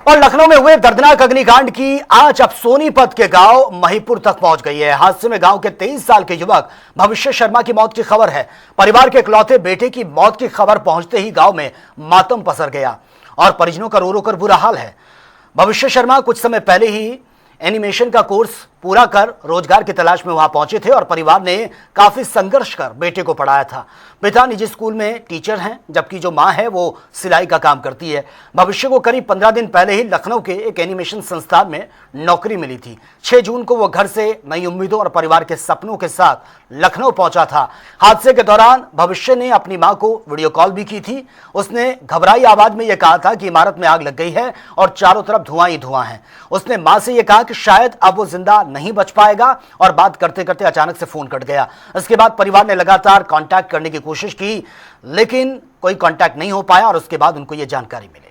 और लखनऊ में हुए दर्दनाक अग्निकांड की आज अब सोनीपत के गांव महिपुर तक पहुंच गई है। हादसे में गांव के 23 साल के युवक भविष्य शर्मा की मौत की खबर है। परिवार के इकलौते बेटे की मौत की खबर पहुंचते ही गांव में मातम पसर गया और परिजनों का रो रो कर बुरा हाल है। भविष्य शर्मा कुछ समय पहले ही एनिमेशन का कोर्स पूरा कर रोजगार की तलाश में वहां पहुंचे थे और परिवार ने काफी संघर्ष कर बेटे को पढ़ाया था। पिता निजी स्कूल में टीचर हैं, जबकि जो मां है वो सिलाई का काम करती है। भविष्य को करीब 15 दिन पहले ही लखनऊ के एक एनिमेशन संस्थान में नौकरी मिली थी। 6 जून को वो घर से नई उम्मीदों और परिवार के सपनों के साथ लखनऊ पहुंचा था। हादसे के दौरान भविष्य ने अपनी मां को वीडियो कॉल भी की थी। उसने घबराई आवाज में यह कहा था कि इमारत में आग लग गई है और चारों तरफ धुआं ही धुआं है। उसने मां से यह कहा कि शायद अब वो जिंदा नहीं बच पाएगा और बात करते करते अचानक से फोन कट गया। इसके बाद परिवार ने लगातार कांटेक्ट करने की कोशिश की, लेकिन कोई कांटेक्ट नहीं हो पाया और उसके बाद उनको यह जानकारी मिली।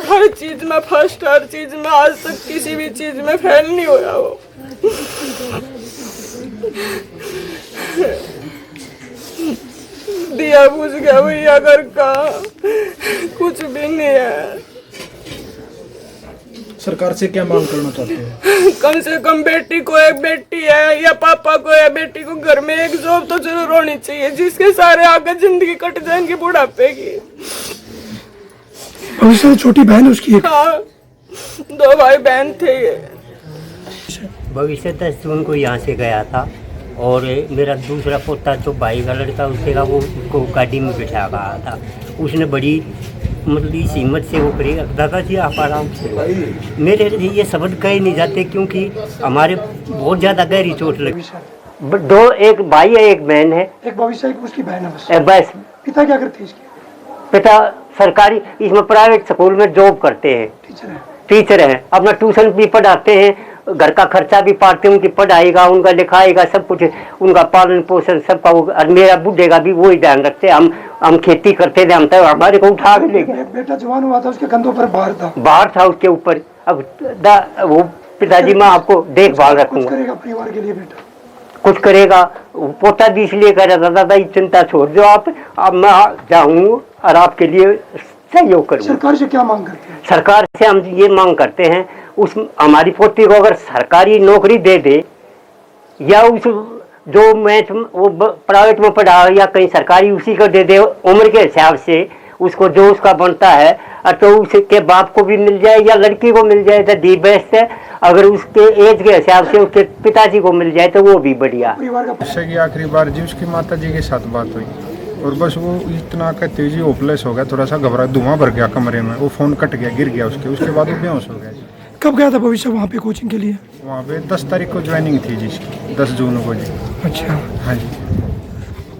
हर चीज में फर्स्ट, हर चीज में आज तक किसी भी चीज में फेल नहीं हुआ वो। दिया बुझ गया भैया, घर का कुछ भी नहीं है। सरकार से क्या मांग करना चाहते हैं? कम से कम बेटी को एक बेटी है या पापा को या बेटी को घर में एक जॉब तो जरूर होनी चाहिए, जिसके सारे आगे जिंदगी कट जाएंगी बुढ़ापे की। भविष्य छोटी बहन उसकी एक। हाँ, 2 भाई बहन थे। भविष्य 10 जून को यहाँ से गया था और मेरा दूसरा पोता जो भाई का लड़का उसका वो उसको गाड़ी में बिठा गया था। उसने बड़ी मतलब इस हिम्मत से वो करी, दादाजी आप आराम से। मेरे लिए ये शब्द कहे नहीं जाते क्योंकि हमारे बहुत ज़्यादा गहरी चोट लगी। 2, एक भाई है एक बहन है। एक भविष्य एक उसकी बहन है बस। बस। पिता क्या करते हैं इसके? पिता सरकारी इसमें प्राइवेट स्कूल में जॉब करते हैं, टीचर हैं। अपना ट्यूशन भी पढ़ाते हैं, घर का खर्चा भी पाते हैं, उनकी पढ़ाई का, उनका लिखाई का सब कुछ, उनका पालन पोषण सबका वो। और मेरा बूढ़े का भी वही ध्यान रखते हैं। हम खेती करते थे, हम तो हमारे को उठा के ले गए। बेटा जवान हुआ था, उसके कंधों पर भार था उसके ऊपर। अब वो पिताजी मैं आपको देखभाल रखूंगा। करेगा परिवार के लिए बेटा, कुछ करेगा। पोता भी इसलिए कह रहा था दादा चिंता छोड़ दो आप, अब मैं जाऊँ और आपके लिए सहयोग करूँ। सरकार से क्या मांग करते हैं? सरकार से हम ये मांग करते हैं उस हमारी पोती को अगर सरकारी नौकरी दे दे या उस जो मैच वो प्राइवेट में पढ़ा या कहीं सरकारी उसी को दे दे उम्र के हिसाब से, उसको जो उसका बनता है, तो उसके बाप को भी मिल जाए या लड़की को मिल जाए तो दी बेस्ट है। अगर उसके एज के हिसाब से उसके पिताजी को मिल जाए तो वो भी बढ़िया। उससे की आखिरी बार जी उसकी माता जी के साथ बात हुई और बस वो इतना कहते हुए जी होपलेस हो गया, थोड़ा सा घबरा, धुआं भर गया कमरे में, वो फोन कट गया, गिर गया उसके बाद वो बेहोश हो गया जी। कब गया था भविष्य वहाँ पे कोचिंग के लिए? वहाँ पे 10 तारीख को ज्वाइनिंग थी जी, 10 जून को जी। अच्छा, हाँ जी।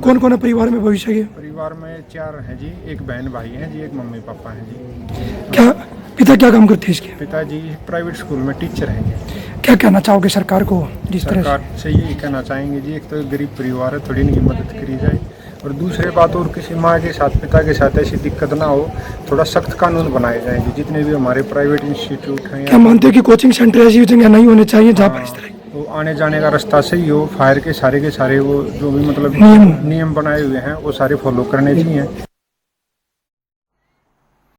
कौन कौन है परिवार में भविष्य के? परिवार में 4 हैं जी, एक बहन भाई है जी, एक मम्मी पापा हैं जी। क्या पिता क्या काम करते हैं इसके? पिताजी प्राइवेट स्कूल में टीचर हैं जी। क्या कहना चाहोगे सरकार को? जिस तरह सरकार से यही कहना चाहेंगे जी, एक तो गरीब परिवार है, थोड़ी इनकी मदद करी जाए और दूसरी बात और किसी माँ के साथ पिता के साथ ऐसी दिक्कत ना हो, थोड़ा सख्त कानून बनाए जाएंगे जितने भी हमारे प्राइवेट इंस्टीट्यूट हैं। क्या मानते हैं कि कोचिंग सेंटर ऐसी जगह नहीं होने चाहिए जहाँ पर इस तरह वो आने जाने का रास्ता सही हो, फायर के सारे वो जो भी मतलब नियम बनाए हुए हैं वो सारे फॉलो करने चाहिए।